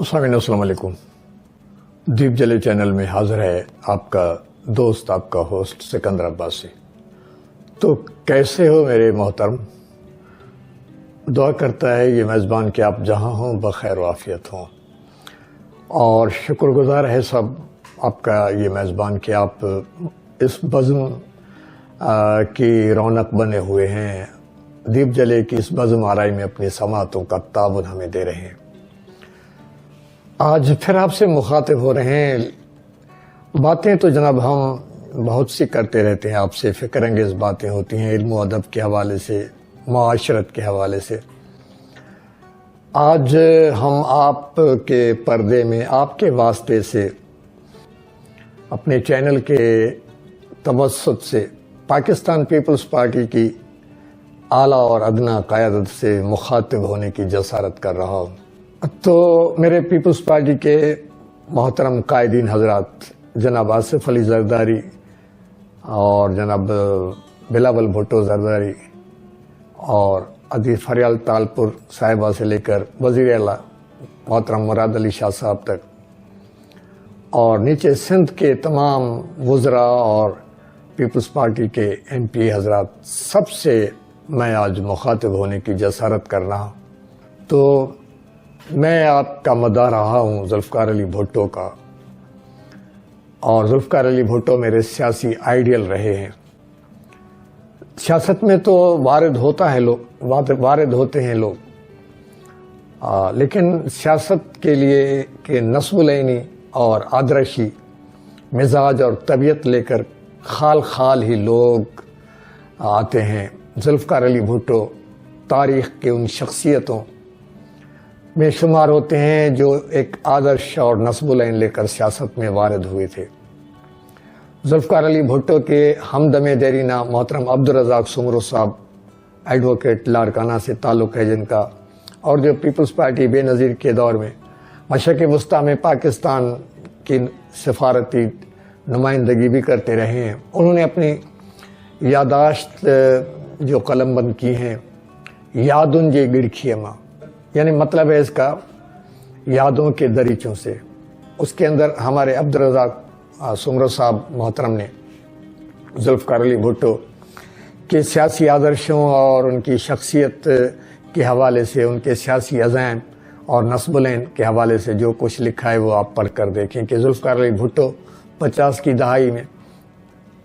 السلام علیکم۔ دیپ جلے چینل میں حاضر ہے آپ کا دوست، آپ کا ہوسٹ سکندر عباسی۔ تو کیسے ہو میرے محترم؟ دعا کرتا ہے یہ میزبان کہ آپ جہاں ہوں بخیر و عافیت ہوں، اور شکر گزار ہے سب آپ کا یہ میزبان کہ آپ اس بزم کی رونق بنے ہوئے ہیں، دیپ جلے کی اس بزم آرائی میں اپنی سماعتوں کا تعاون ہمیں دے رہے ہیں۔ آج پھر آپ سے مخاطب ہو رہے ہیں۔ باتیں تو جناب ہم بہت سی کرتے رہتے ہیں، آپ سے فکر انگیز باتیں ہوتی ہیں، علم و ادب کے حوالے سے، معاشرت کے حوالے سے۔ آج ہم آپ کے پردے میں، آپ کے واسطے سے، اپنے چینل کے توسط سے پاکستان پیپلز پارٹی کی اعلیٰ اور ادنیٰ قیادت سے مخاطب ہونے کی جسارت کر رہا ہوں۔ تو میرے پیپلز پارٹی کے محترم قائدین حضرات جناب آصف علی زرداری اور جناب بلاول بھٹو زرداری اور عزیز فریال تالپور صاحبہ سے لے کر وزیر اعلیٰ محترم مراد علی شاہ صاحب تک، اور نیچے سندھ کے تمام وزراء اور پیپلز پارٹی کے ایم پی حضرات، سب سے میں آج مخاطب ہونے کی جسارت کر رہا ہوں۔ تو میں آپ کا مداح رہا ہوں ذوالفقار علی بھٹو کا، اور ذوالفقار علی بھٹو میرے سیاسی آئیڈیل رہے ہیں۔ سیاست میں تو وارد ہوتے ہیں لوگ، لیکن سیاست کے لیے کہ نصب العینی اور آدرشی مزاج اور طبیعت لے کر خال خال ہی لوگ آتے ہیں۔ ذوالفقار علی بھٹو تاریخ کے ان شخصیتوں میں شمار ہوتے ہیں جو ایک آدرش اور نصب العین لے کر سیاست میں وارد ہوئے تھے۔ ذوالفقار علی بھٹو کے ہمدم دیرینہ محترم عبدالرزاق سمرو صاحب، ایڈوکیٹ لاڑکانہ سے تعلق ہے جن کا، اور جو پیپلز پارٹی بے نظیر کے دور میں مشرق وسطیٰ میں پاکستان کی سفارتی نمائندگی بھی کرتے رہے ہیں، انہوں نے اپنی یادداشت جو قلم بند کی ہیں، یادن جے گڑکھیما، یعنی مطلب ہے اس کا یادوں کے دریچوں سے، اس کے اندر ہمارے عبدالرزاق سمرو صاحب محترم نے ذوالفقار علی بھٹو کے سیاسی آدرشوں اور ان کی شخصیت کے حوالے سے، ان کے سیاسی عزائم اور نصب العین کے حوالے سے جو کچھ لکھا ہے وہ آپ پڑھ کر دیکھیں کہ ذوالفقار علی بھٹو 50 کی دہائی میں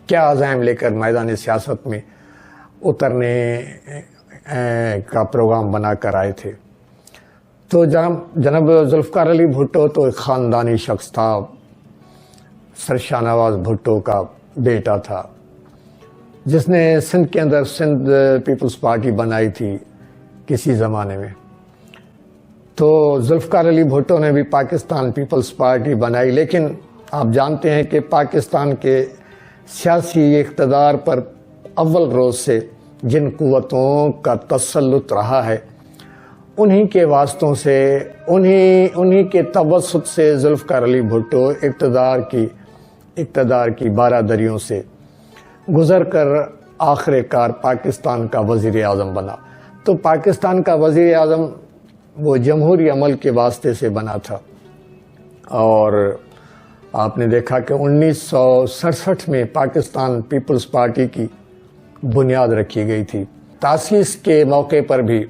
کیا عزائم لے کر میدان سیاست میں اترنے کا پروگرام بنا کر آئے تھے۔ تو جناب ذوالفقار علی بھٹو تو ایک خاندانی شخص تھا، سر شاہ نواز بھٹو کا بیٹا تھا، جس نے سندھ کے اندر سندھ پیپلز پارٹی بنائی تھی کسی زمانے میں۔ تو ذوالفقار علی بھٹو نے بھی پاکستان پیپلز پارٹی بنائی، لیکن آپ جانتے ہیں کہ پاکستان کے سیاسی اقتدار پر اول روز سے جن قوتوں کا تسلط رہا ہے، انہی کے واسطوں سے، انہی کے توسط سے ذوالفقار علی بھٹو اقتدار کی بارہ دریوں سے گزر کر آخر کار پاکستان کا وزیر اعظم بنا۔ تو پاکستان کا وزیر اعظم وہ جمہوری عمل کے واسطے سے بنا تھا، اور آپ نے دیکھا کہ 1967 میں پاکستان پیپلز پارٹی کی بنیاد رکھی گئی تھی۔ تاسیس کے موقع پر بھی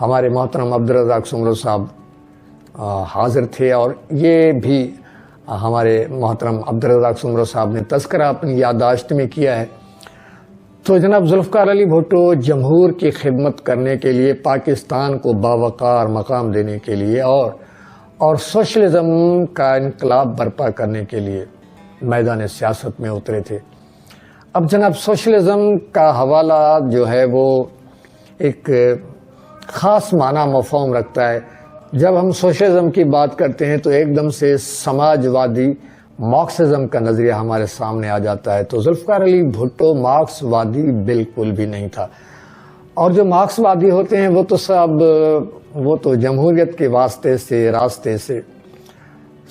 ہمارے محترم عبدالرزاق سمرو صاحب حاضر تھے، اور یہ بھی ہمارے محترم عبدالرزاق سمرو صاحب نے تذکرہ اپنی یادداشت میں کیا ہے۔ تو جناب ذوالفقار علی بھٹو جمہور کی خدمت کرنے کے لیے، پاکستان کو باوقار مقام دینے کے لیے اور سوشلزم کا انقلاب برپا کرنے کے لیے میدان سیاست میں اترے تھے۔ اب جناب سوشلزم کا حوالہ جو ہے وہ ایک خاص معنی مفہوم رکھتا ہے۔ جب ہم سوشلزم کی بات کرتے ہیں تو ایک دم سے سماجوادی مارکسزم کا نظریہ ہمارے سامنے آ جاتا ہے۔ تو ذوالفقار علی بھٹو مارکس وادی بالکل بھی نہیں تھا، اور جو مارکس وادی ہوتے ہیں وہ تو جمہوریت کے راستے سے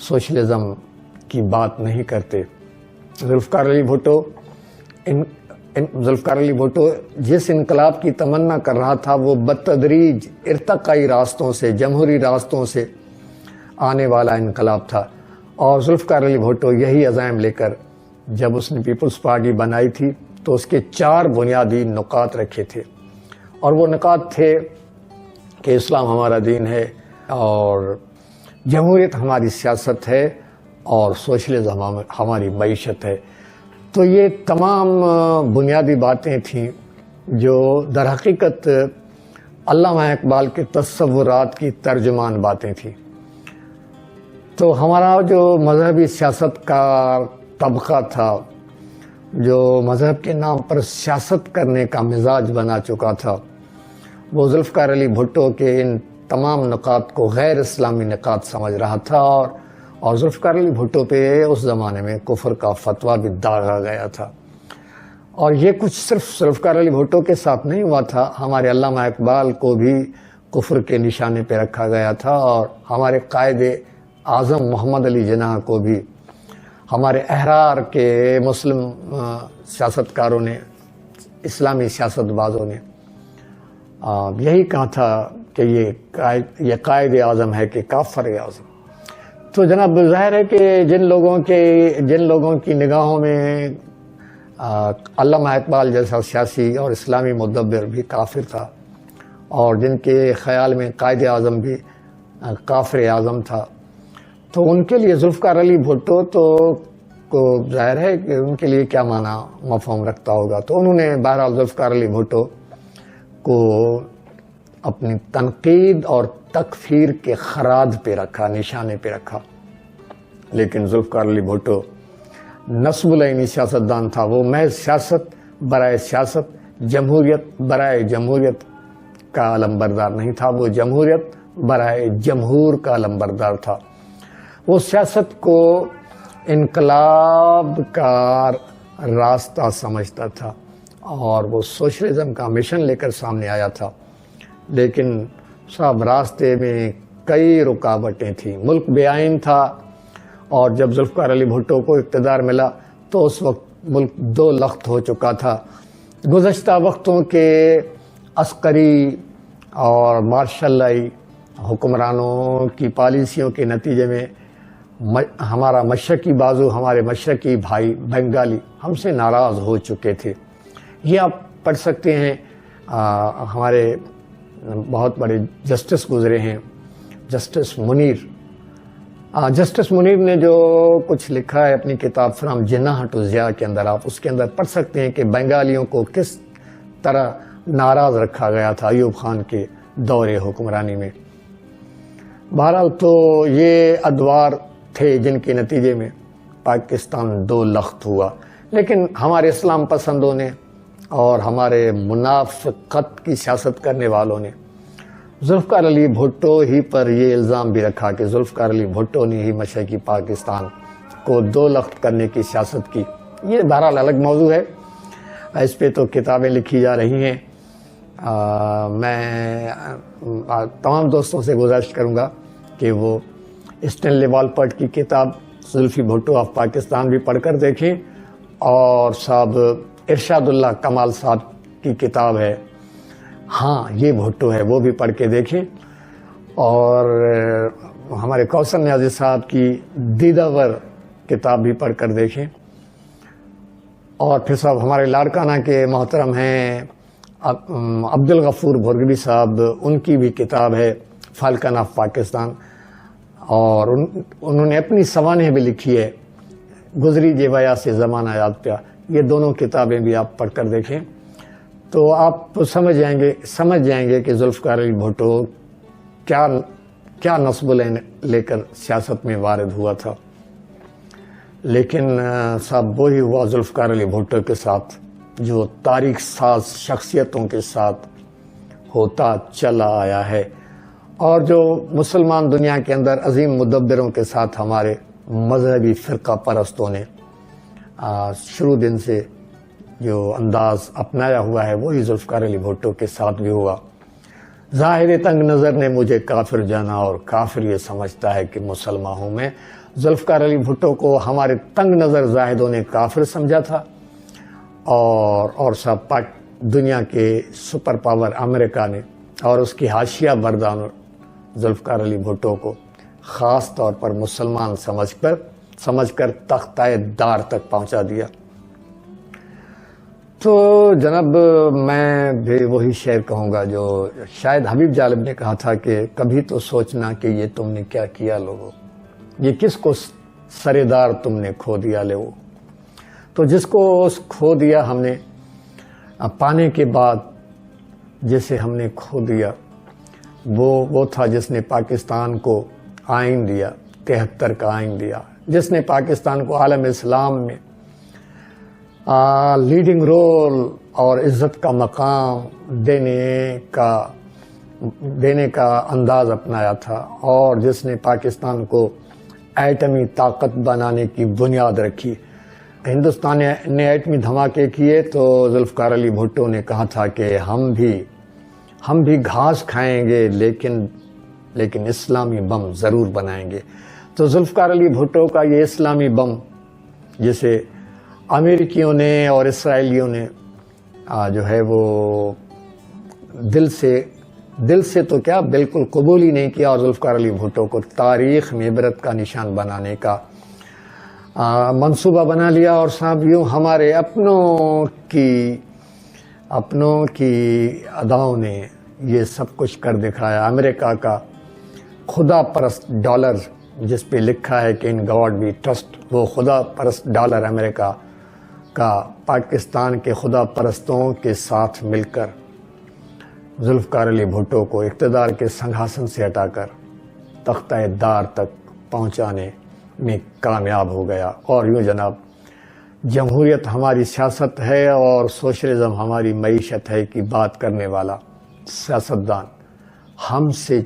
سوشلزم کی بات نہیں کرتے۔ ذوالفقار علی بھٹو جس انقلاب کی تمنا کر رہا تھا وہ بتدریج ارتقائی راستوں سے، جمہوری راستوں سے آنے والا انقلاب تھا، اور ذوالفقار علی بھٹو یہی عزائم لے کر جب اس نے پیپلز پارٹی بنائی تھی تو اس کے 4 بنیادی نکات رکھے تھے، اور وہ نکات تھے کہ اسلام ہمارا دین ہے، اور جمہوریت ہماری سیاست ہے، اور سوشلزم ہماری معیشت ہے۔ تو یہ تمام بنیادی باتیں تھیں جو در حقیقت علامہ اقبال کے تصورات کی ترجمان باتیں تھیں۔ تو ہمارا جو مذہبی سیاست کا طبقہ تھا، جو مذہب کے نام پر سیاست کرنے کا مزاج بنا چکا تھا، وہ ذوالفقار علی بھٹو کے ان تمام نکات کو غیر اسلامی نکات سمجھ رہا تھا، اور ذوالفقار علی بھٹو پہ اس زمانے میں کفر کا فتویٰ بھی داغا گیا تھا۔ اور یہ کچھ صرف ذوالفقار علی بھٹو کے ساتھ نہیں ہوا تھا، ہمارے علامہ اقبال کو بھی کفر کے نشانے پہ رکھا گیا تھا، اور ہمارے قائد اعظم محمد علی جناح کو بھی ہمارے احرار کے مسلم سیاستکاروں نے، اسلامی سیاست بازوں نے یہی کہا تھا کہ یہ قائد اعظم ہے کہ کافر اعظم۔ تو جناب ظاہر ہے کہ جن لوگوں کی نگاہوں میں علامہ اقبال جیسا سیاسی اور اسلامی مدبر بھی کافر تھا، اور جن کے خیال میں قائد اعظم بھی کافر اعظم تھا، تو ان کے لیے ذوالفقار علی بھٹو کو ظاہر ہے کہ ان کے لیے کیا معنی مفہوم رکھتا ہوگا۔ تو انہوں نے بہرحال ذوالفقار علی بھٹو کو اپنی تنقید اور تکفیر کے خراج پہ رکھا، نشانے پہ رکھا۔ لیکن ذوالفقار علی بھٹو نصب العینی سیاستدان تھا، وہ محض سیاست برائے سیاست، جمہوریت برائے جمہوریت کا علمبردار نہیں تھا، وہ جمہوریت برائے جمہور کا علمبردار تھا۔ وہ سیاست کو انقلاب کا راستہ سمجھتا تھا، اور وہ سوشلزم کا مشن لے کر سامنے آیا تھا، لیکن صاحب راستے میں کئی رکاوٹیں تھیں۔ ملک بے آئین تھا، اور جب ذوالفقار علی بھٹو کو اقتدار ملا تو اس وقت ملک 2 لخت ہو چکا تھا۔ گزشتہ وقتوں کے عسکری اور مارشل لائی حکمرانوں کی پالیسیوں کے نتیجے میں ہمارا مشرقی بازو، ہمارے مشرقی بھائی بنگالی ہم سے ناراض ہو چکے تھے۔ یہ آپ پڑھ سکتے ہیں، ہمارے بہت بڑے جسٹس گزرے ہیں، جسٹس منیر نے جو کچھ لکھا ہے اپنی کتاب فرام جناح ٹو ضیاء کے اندر، آپ اس کے اندر پڑھ سکتے ہیں کہ بنگالیوں کو کس طرح ناراض رکھا گیا تھا ایوب خان کے دور حکمرانی میں۔ بہرحال تو یہ ادوار تھے جن کے نتیجے میں پاکستان 2 لخت ہوا، لیکن ہمارے اسلام پسندوں نے اور ہمارے منافقت کی سیاست کرنے والوں نے ذوالفقار علی بھٹو ہی پر یہ الزام بھی رکھا کہ ذوالفقار علی بھٹو نے ہی مشرقی پاکستان کو 2 لخت کرنے کی سیاست کی۔ یہ بہرحال الگ موضوع ہے، اس پہ تو کتابیں لکھی جا رہی ہیں۔ میں تمام دوستوں سے گزارش کروں گا کہ وہ اسٹینلی والپرٹ کی کتاب زلفی بھٹو آف پاکستان بھی پڑھ کر دیکھیں، اور صاحب ارشاد اللہ کمال صاحب کی کتاب ہے ہاں یہ بھٹو ہے، وہ بھی پڑھ کے دیکھیں، اور ہمارے کوثر نیازی صاحب کی دیداور کتاب بھی پڑھ کر دیکھیں، اور پھر صاحب ہمارے لاڑکانہ کے محترم ہیں عبدالغفور بھرگوی صاحب، ان کی بھی کتاب ہے فالکن آف پاکستان، اور انہوں نے اپنی سوانح بھی لکھی ہے گزری جیویا سے زمانہ یاد پیا۔ یہ دونوں کتابیں بھی آپ پڑھ کر دیکھیں تو آپ سمجھ جائیں گے کہ ذوالفقار علی بھٹو کیا نصب لے کر سیاست میں وارد ہوا تھا۔ لیکن صاحب وہی ہوا ذوالفقار علی بھٹو کے ساتھ جو تاریخ ساز شخصیتوں کے ساتھ ہوتا چلا آیا ہے، اور جو مسلمان دنیا کے اندر عظیم مدبروں کے ساتھ ہمارے مذہبی فرقہ پرستوں نے شروع دن سے جو انداز اپنایا ہوا ہے وہی ذوالفقار علی بھٹو کے ساتھ بھی ہوا۔ ظاہر تنگ نظر نے مجھے کافر جانا، اور کافر یہ سمجھتا ہے کہ مسلمان ہوں میں۔ ذوالفقار علی بھٹو کو ہمارے تنگ نظر زاہدوں نے کافر سمجھا تھا، اور سب دنیا کے سپر پاور امریکہ نے اور اس کی حاشیہ بردان ذوالفقار علی بھٹو کو خاص طور پر مسلمان سمجھ کر تختہ دار تک پہنچا دیا۔ تو جناب میں بھی وہی شعر کہوں گا جو شاید حبیب جالب نے کہا تھا کہ کبھی تو سوچنا کہ یہ تم نے کیا کیا لوگوں، یہ کس کو سردار تم نے کھو دیا لے وہ۔ تو جس کو کھو دیا ہم نے پانے کے بعد، جسے ہم نے کھو دیا وہ تھا جس نے پاکستان کو آئین دیا، 73 کا آئین دیا، جس نے پاکستان کو عالم اسلام میں لیڈنگ رول اور عزت کا مقام دینے کا انداز اپنایا تھا، اور جس نے پاکستان کو ایٹمی طاقت بنانے کی بنیاد رکھی۔ ہندوستان نے ایٹمی دھماکے کیے تو ذوالفقار علی بھٹو نے کہا تھا کہ ہم بھی گھاس کھائیں گے لیکن اسلامی بم ضرور بنائیں گے۔ تو ذوالفقار علی بھٹو کا یہ اسلامی بم، جسے امریکیوں نے اور اسرائیلیوں نے جو ہے وہ دل سے تو کیا بالکل قبول ہی نہیں کیا، اور ذوالفقار علی بھٹو کو تاریخ میں عبرت کا نشان بنانے کا منصوبہ بنا لیا، اور صاحب یوں ہمارے اپنوں کی اداؤں نے یہ سب کچھ کر دکھایا۔ امریکہ کا خدا پرست ڈالر، جس پہ لکھا ہے کہ ان گاڈ وی ٹرسٹ، وہ خدا پرست ڈالر امریکہ کا پاکستان کے خدا پرستوں کے ساتھ مل کر ذوالفقار علی بھٹو کو اقتدار کے سنگھاسن سے ہٹا کر تختہ دار تک پہنچانے میں کامیاب ہو گیا۔ اور یوں جناب، جمہوریت ہماری سیاست ہے اور سوشلزم ہماری معیشت ہے کی بات کرنے والا سیاستدان ہم سے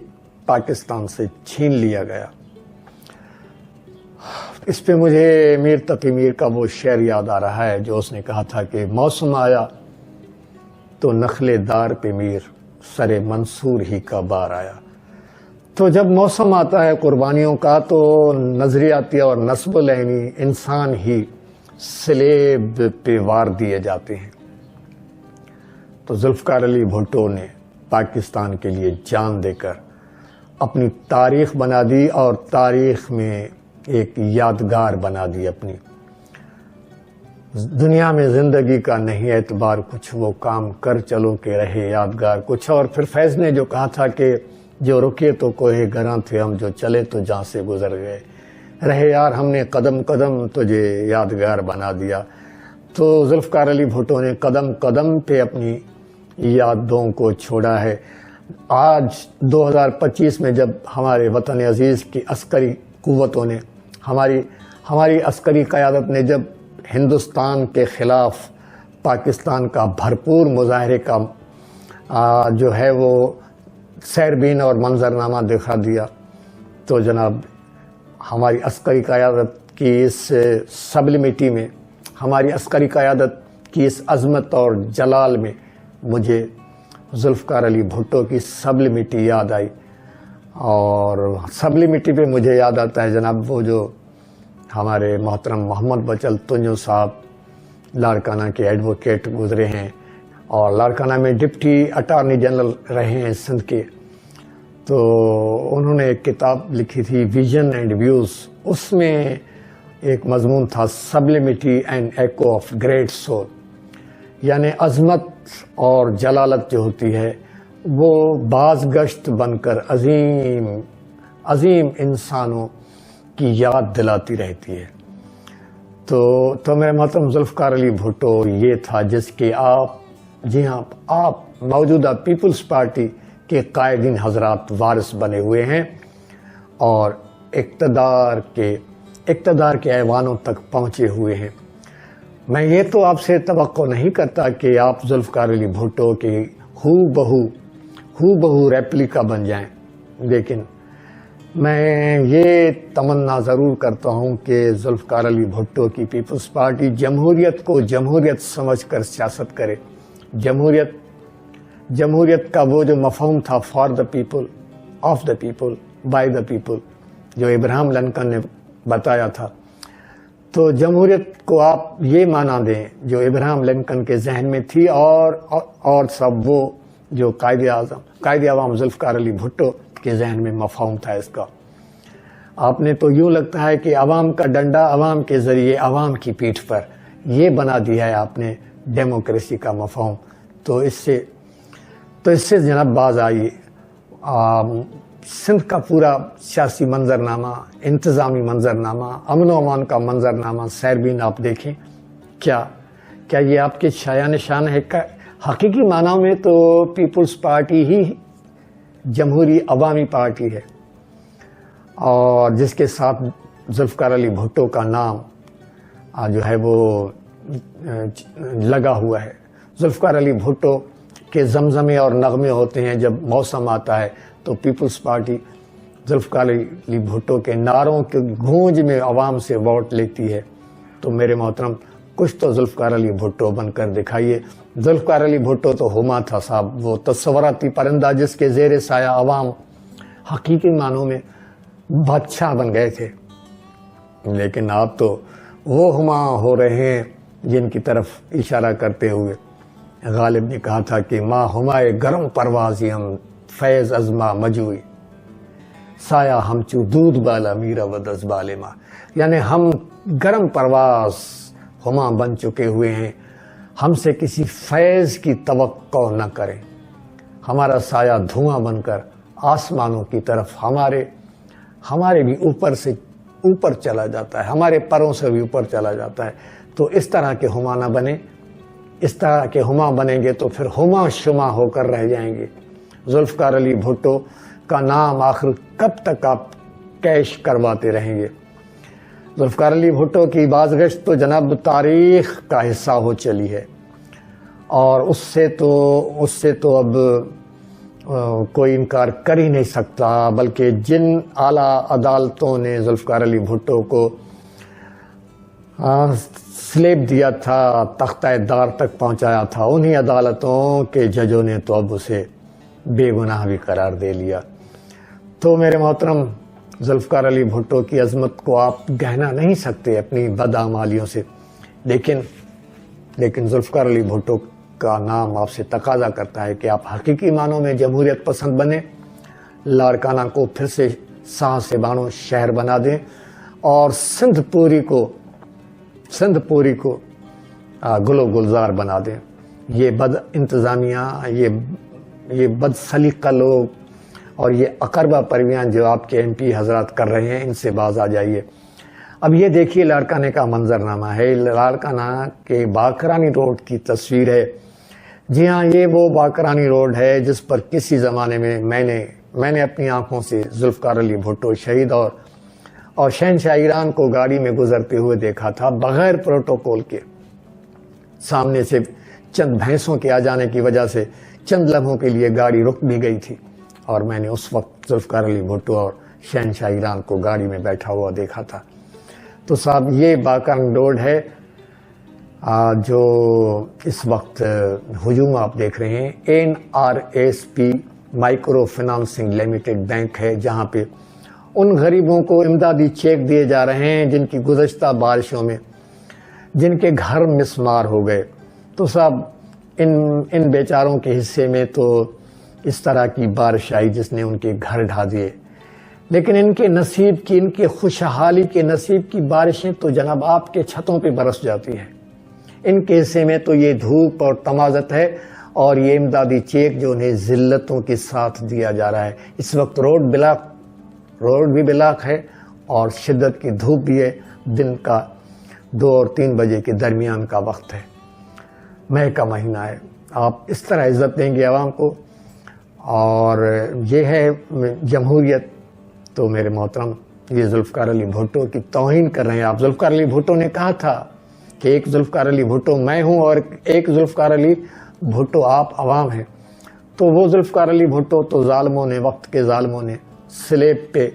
پاکستان سے چھین لیا گیا۔ اس پہ مجھے میر تقی میر کا وہ شعر یاد آ رہا ہے جو اس نے کہا تھا کہ موسم آیا تو نخلے دار پہ میر، سر منصور ہی کا بار آیا۔ تو جب موسم آتا ہے قربانیوں کا تو نظریاتی اور نسب العینی انسان ہی سلیب پہ وار دیے جاتے ہیں۔ تو ذوالفقار علی بھٹو نے پاکستان کے لیے جان دے کر اپنی تاریخ بنا دی، اور تاریخ میں ایک یادگار بنا دی اپنی۔ دنیا میں زندگی کا نہیں اعتبار کچھ، وہ کام کر چلو کہ رہے یادگار کچھ۔ اور پھر فیض نے جو کہا تھا کہ جو رکے تو کوہ گراں تھے ہم، جو چلے تو جہاں سے گزر گئے، رہے یار ہم نے قدم قدم تجھے یادگار بنا دیا۔ تو ذوالفقار علی بھٹو نے قدم قدم پہ اپنی یادوں کو چھوڑا ہے۔ آج 2025 میں جب ہمارے وطن عزیز کی عسکری قوتوں نے، ہماری عسکری قیادت نے جب ہندوستان کے خلاف پاکستان کا بھرپور مظاہرے کا جو ہے وہ سیربین اور منظرنامہ دکھا دیا، تو جناب ہماری عسکری قیادت کی اس سبلمٹی میں، ہماری عسکری قیادت کی اس عظمت اور جلال میں مجھے ذوالفقار علی بھٹو کی سبلمٹی یاد آئی۔ اور سبلمٹی پہ مجھے یاد آتا ہے جناب وہ جو ہمارے محترم محمد بچل تنجو صاحب لاڑکانہ کے ایڈوکیٹ گزرے ہیں، اور لاڑکانہ میں ڈپٹی اٹارنی جنرل رہے ہیں سندھ کے۔ تو انہوں نے ایک کتاب لکھی تھی ویژن اینڈ ویوز، اس میں ایک مضمون تھا sublimity and echo of great soul, یعنی عظمت اور جلالت جو ہوتی ہے وہ باز گشت بن کر عظیم انسانوں کی یاد دلاتی رہتی ہے۔ تو میرے محترم ذوالفقار علی بھٹو یہ تھا جس کے جی ہاں آپ موجودہ پیپلز پارٹی کے قائدین حضرات وارث بنے ہوئے ہیں، اور اقتدار کے ایوانوں تک پہنچے ہوئے ہیں۔ میں یہ تو آپ سے توقع نہیں کرتا کہ آپ ذوالفقار علی بھٹو کے ہو بہو ریپلیکا بن جائیں، لیکن میں یہ تمنا ضرور کرتا ہوں کہ ذوالفقار علی بھٹو کی پیپلز پارٹی جمہوریت کو جمہوریت سمجھ کر سیاست کرے۔ جمہوریت کا وہ جو مفہوم تھا for the people, of the people, by the people, جو ابراہم لنکن نے بتایا تھا، تو جمہوریت کو آپ یہ معنی دیں جو ابراہم لنکن کے ذہن میں تھی، اور سب وہ جو قائد عوام ذوالفقار علی بھٹو کے ذہن میں مفہوم تھا اس کا۔ آپ نے تو یوں لگتا ہے کہ عوام کا ڈنڈا عوام کے ذریعے عوام کی پیٹھ پر یہ بنا دیا ہے آپ نے ڈیموکریسی کا مفہوم. تو اس سے جناب باز آئیے. سندھ کا پورا سیاسی منظرنامہ، انتظامی منظرنامہ، امن و امان کا منظرنامہ سیربین آپ دیکھیں. کیا یہ آپ کے شایان شان ہے؟ حقیقی معنوں میں تو پیپلز پارٹی ہی جمہوری عوامی پارٹی ہے، اور جس کے ساتھ ذوالفقار علی بھٹو کا نام جو ہے وہ لگا ہوا ہے. ذوالفقار علی بھٹو کے زمزمے اور نغمے ہوتے ہیں جب موسم آتا ہے تو پیپلز پارٹی ذوالفقار علی بھٹو کے نعروں کے گونج میں عوام سے ووٹ لیتی ہے. تو میرے محترم کچھ تو ذوالفقار علی بھٹو بن کر دکھائیے. ذوالفقار علی بھٹو تو ہما تھا صاحب، وہ تصوراتی پرندہ جس کے زیر سایہ عوام حقیقی معنوں میں بادشاہ بن گئے تھے. لیکن آپ تو وہ ہما ہو رہے ہیں جن کی طرف اشارہ کرتے ہوئے غالب نے کہا تھا کہ ماں ہمائے گرم پروازی ہم فیض ازما مجوئی سایہ ہم چو دودھ بالا میرا ودز بالے ماں. یعنی ہم گرم پرواز ہما بن چکے ہوئے ہیں، ہم سے کسی فیض کی توقع نہ کریں. ہمارا سایہ دھواں بن کر آسمانوں کی طرف ہمارے بھی اوپر چلا جاتا ہے، ہمارے پروں سے بھی اوپر چلا جاتا ہے. تو اس طرح کے ہما نہ بنے. اس طرح کے ہما بنیں گے تو پھر ہما شما ہو کر رہ جائیں گے. ذوالفقار علی بھٹو کا نام آخر کب تک آپ کیش کرواتے رہیں گے؟ ذوالفقار علی بھٹو کی بازگشت تو جناب تاریخ کا حصہ ہو چلی ہے، اور اس سے تو اب کوئی انکار کر ہی نہیں سکتا. بلکہ جن اعلیٰ عدالتوں نے ذوالفقار علی بھٹو کو سلیب دیا تھا، تختہ دار تک پہنچایا تھا، انہی عدالتوں کے ججوں نے تو اب اسے بے گناہ بھی قرار دے لیا. تو میرے محترم ذوالفقار علی بھٹو کی عظمت کو آپ گہنا نہیں سکتے اپنی بدعمالیوں سے. لیکن ذوالفقار علی بھٹو کا نام آپ سے تقاضا کرتا ہے کہ آپ حقیقی معنوں میں جمہوریت پسند بنیں، لاڑکانہ کو پھر سے شاہ سے بانو شہر بنا دیں، اور سندھ پوری کو گل و گلزار بنا دیں. یہ بد انتظامیہ، یہ بد سلیقہ لوگ اور یہ اقربا پرویان جو آپ کے MP حضرات کر رہے ہیں، ان سے باز آ جائیے. اب یہ دیکھیے لاڑکانہ کا منظرنامہ ہے، لاڑکانہ کے باکرانی روڈ کی تصویر ہے. جی ہاں، یہ وہ باکرانی روڈ ہے جس پر کسی زمانے میں میں نے اپنی آنکھوں سے ذوالفقار علی بھٹو شہید اور شہنشاہ ایران کو گاڑی میں گزرتے ہوئے دیکھا تھا، بغیر پروٹوکول کے. سامنے سے چند بھینسوں کے آ جانے کی وجہ سے چند لمحوں کے لیے گاڑی رک بھی گئی تھی، اور میں نے اس وقت ذوالفقار علی بھٹو اور شہنشاہ ایران کو گاڑی میں بیٹھا ہوا دیکھا تھا. تو صاحب یہ باکرانی روڈ ہے جو اس وقت ہجوم آپ دیکھ رہے ہیں. NRSP micro financing limited bank ہے، جہاں پہ ان غریبوں کو امدادی چیک دیے جا رہے ہیں جن کی گزشتہ بارشوں میں جن کے گھر مسمار ہو گئے. تو صاحب ان بیچاروں کے حصے میں تو اس طرح کی بارش آئی جس نے ان کے گھر ڈھا دیے. لیکن ان کے نصیب کی، ان کے خوشحالی کے نصیب کی بارشیں تو جناب آپ کے چھتوں پہ برس جاتی ہیں. ان کے حصے میں تو یہ دھوپ اور تمازت ہے، اور یہ امدادی چیک جو انہیں ذلتوں کے ساتھ دیا جا رہا ہے. اس وقت روڈ بھی بلاک ہے اور شدت کی دھوپ بھی ہے. دن کا 2 اور 3 بجے کے درمیان کا وقت ہے، مئی کا مہینہ ہے. آپ اس طرح عزت دیں گے عوام کو، اور یہ ہے جمہوریت. تو میرے محترم یہ ذوالفقار علی بھٹو کی توہین کر رہے ہیں آپ. ذوالفقار علی بھٹو نے کہا تھا کہ ایک ذوالفقار علی بھٹو میں ہوں اور ایک ذوالفقار علی بھٹو آپ عوام ہیں. تو وہ ذوالفقار علی بھٹو تو وقت کے ظالموں نے سلیب پہ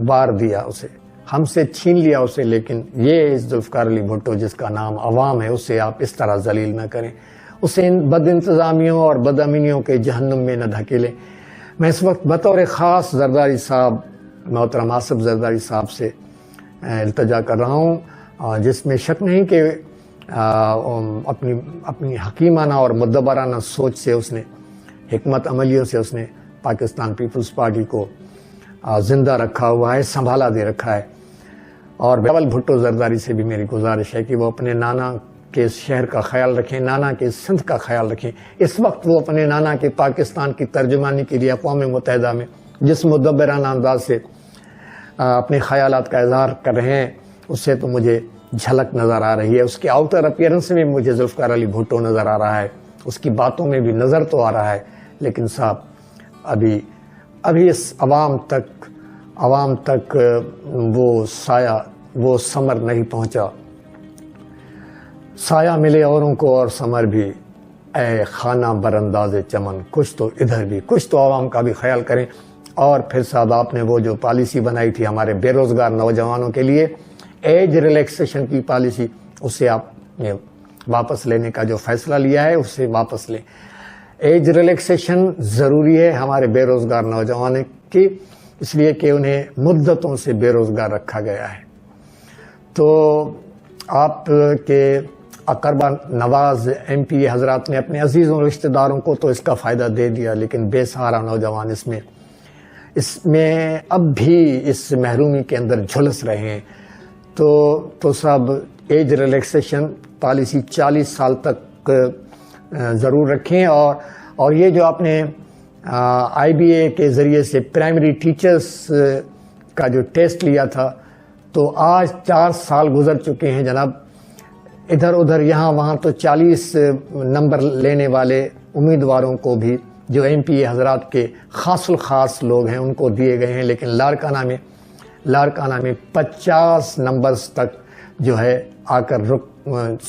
وار دیا، اسے ہم سے چھین لیا اسے. لیکن یہ ذوالفقار علی بھٹو جس کا نام عوام ہے، اسے آپ اس طرح ذلیل نہ کریں، اسے ان بد انتظامیوں اور بد امینیوں کے جہنم میں نہ دھکیلیں. میں اس وقت بطور خاص زرداری صاحب، محترم آصف زرداری صاحب سے التجا کر رہا ہوں، جس میں شک نہیں کہ اپنی حکیمانہ اور مدبرانہ سوچ سے اس نے، حکمت عملیوں سے اس نے پاکستان پیپلز پارٹی کو زندہ رکھا ہوا ہے، سنبھالا دے رکھا ہے۔ اور بلاول بھٹو زرداری سے بھی میری گزارش ہے کہ وہ اپنے نانا کے شہر کا خیال رکھیں، نانا کے سندھ کا خیال رکھیں۔ اس وقت وہ اپنے نانا کے پاکستان کی ترجمانی کے لیے اقوام متحدہ میں جس مدبرانہ انداز سے اپنے خیالات کا اظہار کر رہے ہیں، اس سے تو مجھے جھلک نظر آ رہی ہے۔ اس کے آؤٹر اپیئرنس میں مجھے ذوالفقار علی بھٹو نظر آ رہا ہے، اس کی باتوں میں بھی نظر تو آ رہا ہے، لیکن صاحب ابھی اس عوام تک وہ سایہ، وہ ثمر نہیں پہنچا۔ سایہ ملے اوروں کو اور ثمر بھی، اے خانہ برانداز چمن، کچھ تو ادھر بھی، کچھ تو عوام کا بھی خیال کریں۔ اور پھر صاحب آپ نے وہ جو پالیسی بنائی تھی ہمارے بے روزگار نوجوانوں کے لیے، ایج ریلیکسیشن کی پالیسی، اسے آپ نے واپس لینے کا جو فیصلہ لیا ہے اسے واپس لیں۔ ایج ریلیکسیشن ضروری ہے ہمارے بے روزگار نوجوانوں کی، اس لیے کہ انہیں مدتوں سے بے روزگار رکھا گیا ہے۔ تو آپ کے اقربا نواز ایم پی حضرات نے اپنے عزیزوں رشتہ داروں کو تو اس کا فائدہ دے دیا، لیکن بے سہارا نوجوان اس میں اب بھی اس محرومی کے اندر جھلس رہے ہیں۔ تو صاحب ایج ریلیکسیشن پالیسی 40 سال تک ضرور رکھیں۔ اور یہ جو آپ نے آئی بی اے کے ذریعے سے پرائمری ٹیچرز کا جو ٹیسٹ لیا تھا، تو آج 4 سال گزر چکے ہیں جناب، ادھر ادھر یہاں وہاں تو 40 نمبر لینے والے امیدواروں کو بھی جو ایم پی اے حضرات کے خاص الخاص لوگ ہیں ان کو دیے گئے ہیں، لیکن لارکانہ میں 50 نمبرز تک جو ہے آ کر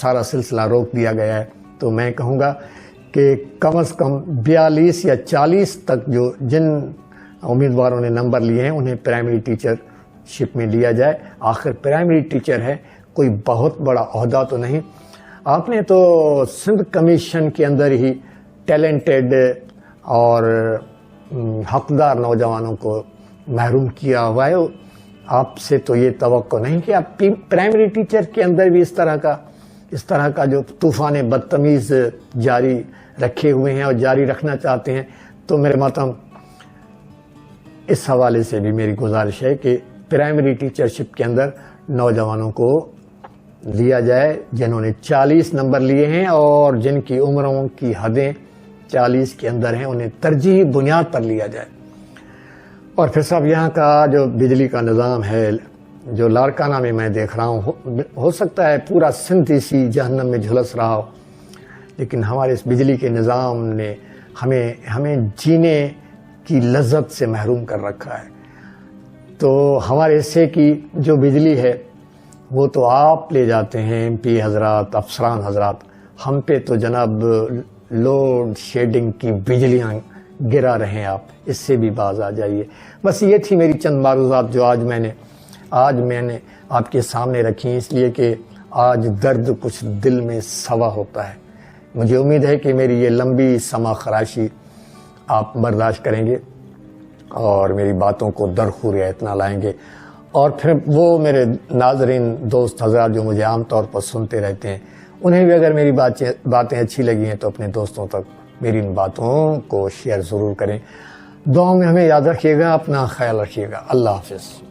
سارا سلسلہ روک دیا گیا ہے۔ تو میں کہوں گا کہ کم از کم 42 یا 40 تک جن امیدواروں نے نمبر لیے ہیں انہیں پرائمری ٹیچر شپ میں لیا جائے۔ آخر پرائمری ٹیچر ہے، کوئی بہت بڑا عہدہ تو نہیں۔ آپ نے تو سندھ کمیشن کے اندر ہی ٹیلنٹڈ اور حقدار نوجوانوں کو محروم کیا ہوا ہے، آپ سے تو یہ توقع نہیں کہ آپ پرائمری ٹیچر کے اندر بھی اس طرح کا جو طوفان بدتمیز جاری رکھے ہوئے ہیں اور جاری رکھنا چاہتے ہیں۔ تو میرے محترم اس حوالے سے بھی میری گزارش ہے کہ پرائمری ٹیچرشپ کے اندر نوجوانوں کو لیا جائے جنہوں نے 40 نمبر لیے ہیں اور جن کی عمروں کی حدیں 40 کے اندر ہیں، انہیں ترجیحی بنیاد پر لیا جائے۔ اور پھر صاحب یہاں کا جو بجلی کا نظام ہے جو لارکانہ میں دیکھ رہا ہوں، ہو سکتا ہے پورا سندھ اسی جہنم میں جھلس رہا ہو، لیکن ہمارے اس بجلی کے نظام نے ہمیں جینے کی لذت سے محروم کر رکھا ہے۔ تو ہمارے حصے کی جو بجلی ہے وہ تو آپ لے جاتے ہیں ایم پی حضرات، افسران حضرات، ہم پہ تو جناب لوڈ شیڈنگ کی بجلیاں گرا رہے ہیں۔ آپ اس سے بھی باز آ جائیے۔ بس یہ تھی میری چند معروضات جو آج میں نے آپ کے سامنے رکھی، اس لیے کہ آج درد کچھ دل میں سوا ہوتا ہے۔ مجھے امید ہے کہ میری یہ لمبی سما خراشی آپ برداشت کریں گے اور میری باتوں کو درخور اعتنا لائیں گے۔ اور پھر وہ میرے ناظرین دوست حضرات جو مجھے عام طور پر سنتے رہتے ہیں، انہیں بھی اگر میری باتیں اچھی لگی ہیں تو اپنے دوستوں تک میری ان باتوں کو شیئر ضرور کریں۔ دعاؤں میں ہمیں یاد رکھیے گا، اپنا خیال رکھیے گا۔ اللہ حافظ۔